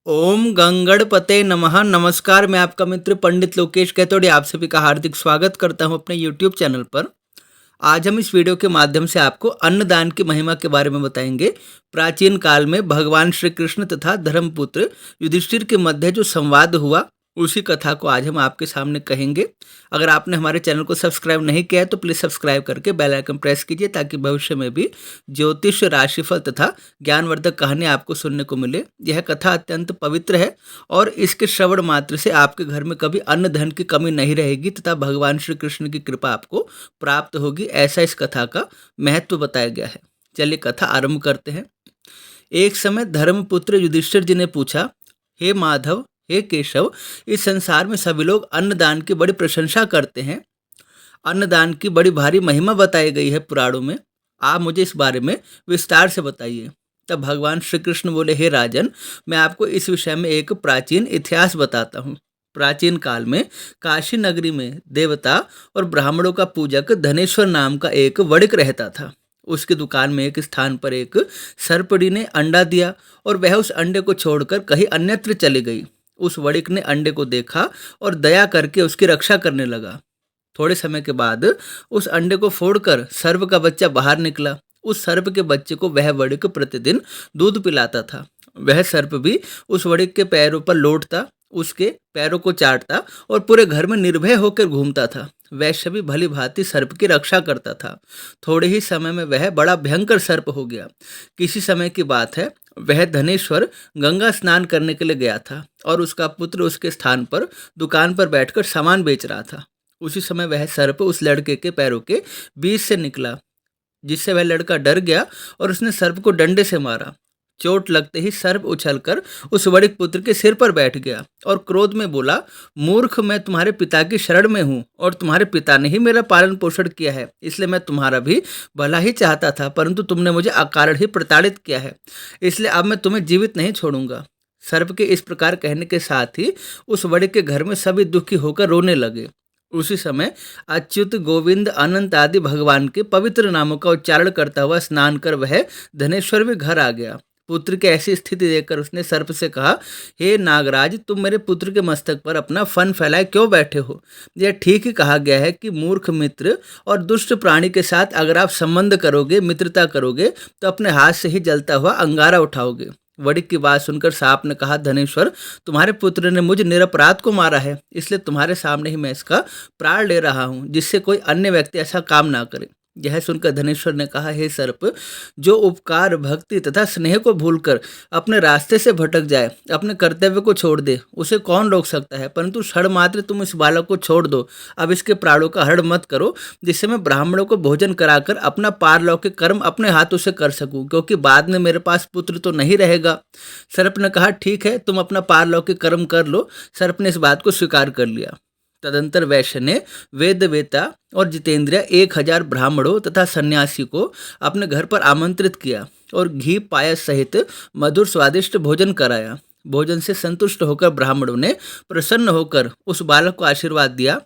ओम गंगणपते नमः। नमस्कार, मैं आपका मित्र पंडित लोकेश कैतोड़े आप सभी का हार्दिक स्वागत करता हूं अपने यूट्यूब चैनल पर। आज हम इस वीडियो के माध्यम से आपको अन्नदान की महिमा के बारे में बताएंगे। प्राचीन काल में भगवान श्री कृष्ण तथा धर्मपुत्र युधिष्ठिर के मध्य जो संवाद हुआ, उसी कथा को आज हम आपके सामने कहेंगे। अगर आपने हमारे चैनल को सब्सक्राइब नहीं किया है तो प्लीज़ सब्सक्राइब करके बेल आइकन प्रेस कीजिए, ताकि भविष्य में भी ज्योतिष, राशिफल तथा ज्ञानवर्धक कहानी आपको सुनने को मिले। यह कथा अत्यंत पवित्र है और इसके श्रवण मात्र से आपके घर में कभी अन्न धन की कमी नहीं रहेगी तथा भगवान श्री कृष्ण की कृपा आपको प्राप्त होगी, ऐसा इस कथा का महत्व बताया गया है। चलिए कथा आरंभ करते हैं। एक समय धर्मपुत्र युधिष्ठिर जी ने पूछा, हे माधव, हे केशव, इस संसार में सभी लोग अन्नदान की बड़ी प्रशंसा करते हैं। अन्नदान की बड़ी भारी महिमा बताई गई है पुराणों में। आप मुझे इस बारे में विस्तार से बताइए। तब भगवान श्री कृष्ण बोले, हे राजन, मैं आपको इस विषय में एक प्राचीन इतिहास बताता हूँ। प्राचीन काल में काशी नगरी में देवता और ब्राह्मणों का पूजक धनेश्वर नाम का एक वणिक रहता था। उसकी दुकान में एक स्थान पर एक सर्पड़ी ने अंडा दिया और वह उस अंडे को छोड़कर कहीं अन्यत्र चली गई। उस वणिक ने अंडे को देखा और दया करके उसकी रक्षा करने लगा। थोड़े समय के बाद उस अंडे को फोड़कर सर्प का बच्चा बाहर निकला। उस सर्प के बच्चे को वह वणिक प्रतिदिन दूध पिलाता था। वह सर्प भी उस वणिक के पैरों पर लौटता, उसके पैरों को चाटता और पूरे घर में निर्भय होकर घूमता था। वैश्य भी भली भांति सर्प की रक्षा करता था। थोड़े ही समय में वह बड़ा भयंकर सर्प हो गया। किसी समय की बात है, वह धनेश्वर गंगा स्नान करने के लिए गया था और उसका पुत्र उसके स्थान पर दुकान पर बैठकर सामान बेच रहा था। उसी समय वह सर्प उस लड़के के पैरों के बीच से निकला, जिससे वह लड़का डर गया और उसने सर्प को डंडे से मारा। चोट लगते ही सर्प उछलकर उस वणिक पुत्र के सिर पर बैठ गया और क्रोध में बोला, मूर्ख, मैं तुम्हारे पिता की शरण में हूँ और तुम्हारे पिता ने ही मेरा पालन पोषण किया है, इसलिए मैं तुम्हारा भी भला ही चाहता था, परंतु तुमने मुझे अकारण ही प्रताड़ित किया है, इसलिए अब मैं तुम्हें जीवित नहीं छोड़ूंगा। सर्प के इस प्रकार कहने के साथ ही उस वणिक के घर में सभी दुखी होकर रोने लगे। उसी समय अच्युत, गोविंद, अनंत आदि भगवान के पवित्र नामों का उच्चारण करता हुआ स्नान कर वह धनेश्वर भी घर आ गया। पुत्र की ऐसी स्थिति देखकर उसने सर्प से कहा, हे नागराज, तुम मेरे पुत्र के मस्तक पर अपना फन फैलाए क्यों बैठे हो? यह ठीक ही कहा गया है कि मूर्ख मित्र और दुष्ट प्राणी के साथ अगर आप संबंध करोगे, मित्रता करोगे, तो अपने हाथ से ही जलता हुआ अंगारा उठाओगे। वणिक की बात सुनकर सांप ने कहा, धनेश्वर, तुम्हारे पुत्र ने मुझे निरपराध को मारा है, इसलिए तुम्हारे सामने ही मैं इसका प्राण ले रहा हूँ, जिससे कोई अन्य व्यक्ति ऐसा काम ना करे। यह सुनकर धनेश्वर ने कहा, हे सर्प, जो उपकार, भक्ति तथा स्नेह को भूलकर अपने रास्ते से भटक जाए, अपने कर्तव्य को छोड़ दे, उसे कौन रोक सकता है? परंतु क्षण मात्र तुम इस बालक को छोड़ दो। अब इसके प्राणों का हरण मत करो, जिससे मैं ब्राह्मणों को भोजन कराकर अपना पारलौकिक कर्म अपने हाथों से कर सकूं, क्योंकि बाद में मेरे पास पुत्र तो नहीं रहेगा। सर्प ने कहा, ठीक है, तुम अपना पारलौकिक कर्म कर लो। सर्प ने इस बात को स्वीकार कर लिया। तदंतर वैश्य ने वेदवेता और जितेंद्रिय 1000 ब्राह्मणों तथा सन्यासी को अपने घर पर आमंत्रित किया और घी, पायस सहित मधुर स्वादिष्ट भोजन कराया। भोजन से संतुष्ट होकर ब्राह्मणों ने प्रसन्न होकर उस बालक को आशीर्वाद दिया,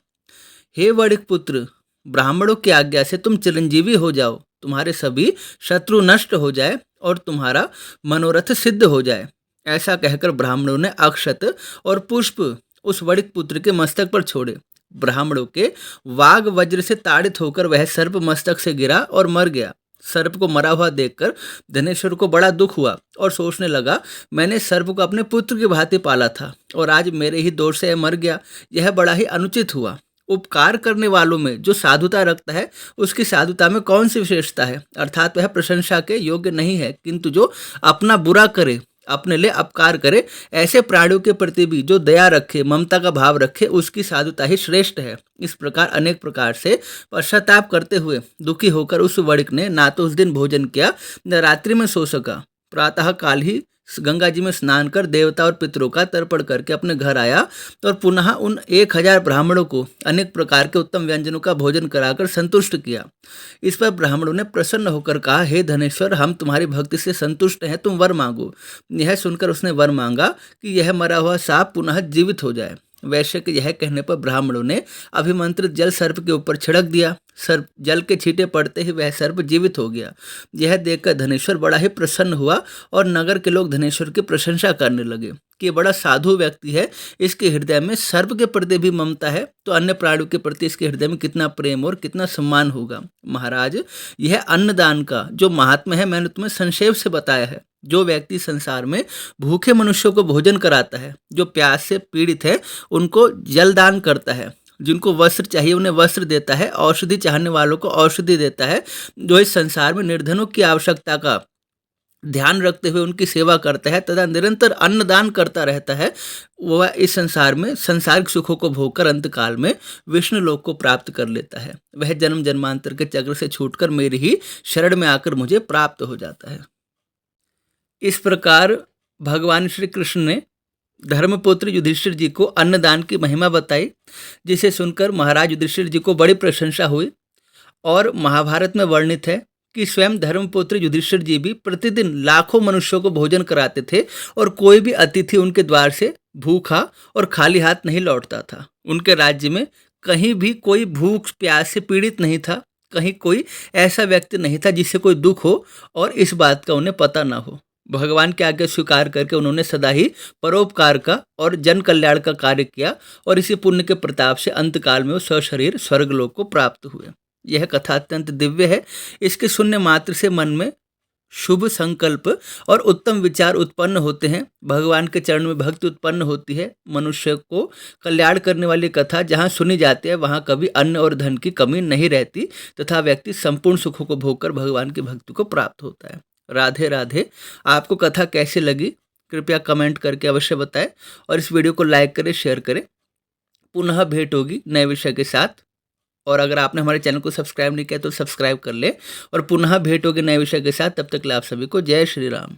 हे वणिक पुत्र, ब्राह्मणों की आज्ञा से तुम चिरंजीवी हो जाओ, तुम्हारे सभी शत्रु नष्ट हो जाए और तुम्हारा मनोरथ सिद्ध हो जाए। ऐसा कहकर ब्राह्मणों ने अक्षत और पुष्प उस वणिक पुत्र के मस्तक पर छोड़े। ब्राह्मणों के वाग वज्र से ताड़ित होकर वह सर्प मस्तक से गिरा और मर गया। सर्प को मरा हुआ देखकर धनेश्वर को बड़ा दुख हुआ और सोचने लगा, मैंने सर्प को अपने पुत्र की भांति पाला था और आज मेरे ही दोष से यह मर गया। यह बड़ा ही अनुचित हुआ। उपकार करने वालों में जो साधुता रखता है, उसकी साधुता में कौन सी विशेषता है? अर्थात वह प्रशंसा के योग्य नहीं है, किंतु जो अपना बुरा करे, अपने लिए अपकार करे, ऐसे प्राणियों के प्रति भी जो दया रखे, ममता का भाव रखे, उसकी साधुता ही श्रेष्ठ है। इस प्रकार अनेक प्रकार से पश्चाताप करते हुए दुखी होकर उस वणिक ने ना तो उस दिन भोजन किया, न रात्रि में सो सका। प्रातः काल ही गंगा जी में स्नान कर देवता और पितरों का तर्पण करके अपने घर आया और पुनः उन 1000 ब्राह्मणों को अनेक प्रकार के उत्तम व्यंजनों का भोजन कराकर संतुष्ट किया। इस पर ब्राह्मणों ने प्रसन्न होकर कहा, हे धनेश्वर, हम तुम्हारी भक्ति से संतुष्ट हैं, तुम वर मांगो। यह सुनकर उसने वर मांगा कि यह मरा हुआ सांप पुनः जीवित हो जाए। वैश्य के यह कहने पर ब्राह्मणों ने अभिमंत्रित जल सर्प के ऊपर छिड़क दिया। सर्प जल के छींटे पड़ते ही वह सर्प जीवित हो गया। यह देखकर धनेश्वर बड़ा ही प्रसन्न हुआ और नगर के लोग धनेश्वर की प्रशंसा करने लगे। कि ये बड़ा साधु व्यक्ति है, इसके हृदय में सर्प के प्रति भी ममता है, तो अन्य प्राणियों के प्रति इसके हृदय में कितना प्रेम और कितना सम्मान होगा। महाराज, यह अन्नदान का जो महात्म्य है मैंने तुम्हें संक्षेप से बताया है। जो व्यक्ति संसार में भूखे मनुष्यों को भोजन कराता है, जो प्यास से पीड़ित है उनको जल दान करता है, जिनको वस्त्र चाहिए उन्हें वस्त्र देता है, औषधि चाहने वालों को औषधि देता है, जो इस संसार में निर्धनों की आवश्यकता का ध्यान रखते हुए उनकी सेवा करता है तथा निरंतर अन्नदान करता रहता है, वह इस संसार में सांसारिक सुखों को भोगकर अंतकाल में विष्णु लोक को प्राप्त कर लेता है। वह जन्म जन्मांतर के चक्र से छूटकर मेरी ही शरण में आकर मुझे प्राप्त हो जाता है। इस प्रकार भगवान श्री कृष्ण ने धर्मपुत्र युधिष्ठिर जी को अन्नदान की महिमा बताई, जिसे सुनकर महाराज युधिष्ठिर जी को बड़ी प्रशंसा हुई। और महाभारत में वर्णित है कि स्वयं धर्मपुत्र युधिष्ठिर जी भी प्रतिदिन लाखों मनुष्यों को भोजन कराते थे और कोई भी अतिथि उनके द्वार से भूखा और खाली हाथ नहीं लौटता था। उनके राज्य में कहीं भी कोई भूख प्यास से पीड़ित नहीं था, कहीं कोई ऐसा व्यक्ति नहीं था जिससे कोई दुख हो और इस बात का उन्हें पता ना हो। भगवान के आज्ञा स्वीकार करके उन्होंने सदा ही परोपकार का और जन कल्याण का कार्य किया और इसी पुण्य के प्रताप से अंतकाल में वो सशरीर स्वर्गलोक को प्राप्त हुए। यह कथा अत्यंत दिव्य है। इसके सुनने मात्र से मन में शुभ संकल्प और उत्तम विचार उत्पन्न होते हैं, भगवान के चरण में भक्ति उत्पन्न होती है। मनुष्य को कल्याण करने वाली कथा जहाँ सुनी जाती है वहाँ कभी अन्न और धन की कमी नहीं रहती तथा व्यक्ति संपूर्ण सुखों को भोगकर भगवान की भक्ति को प्राप्त होता है। राधे राधे। आपको कथा कैसी लगी कृपया कमेंट करके अवश्य बताएं और इस वीडियो को लाइक करें, शेयर करें। पुनः भेंट होगी नए विषय के साथ। और अगर आपने हमारे चैनल को सब्सक्राइब नहीं किया तो सब्सक्राइब कर ले और पुनः भेंट होगी नए विषय के साथ। तब तक के लिए आप सभी को जय श्री राम।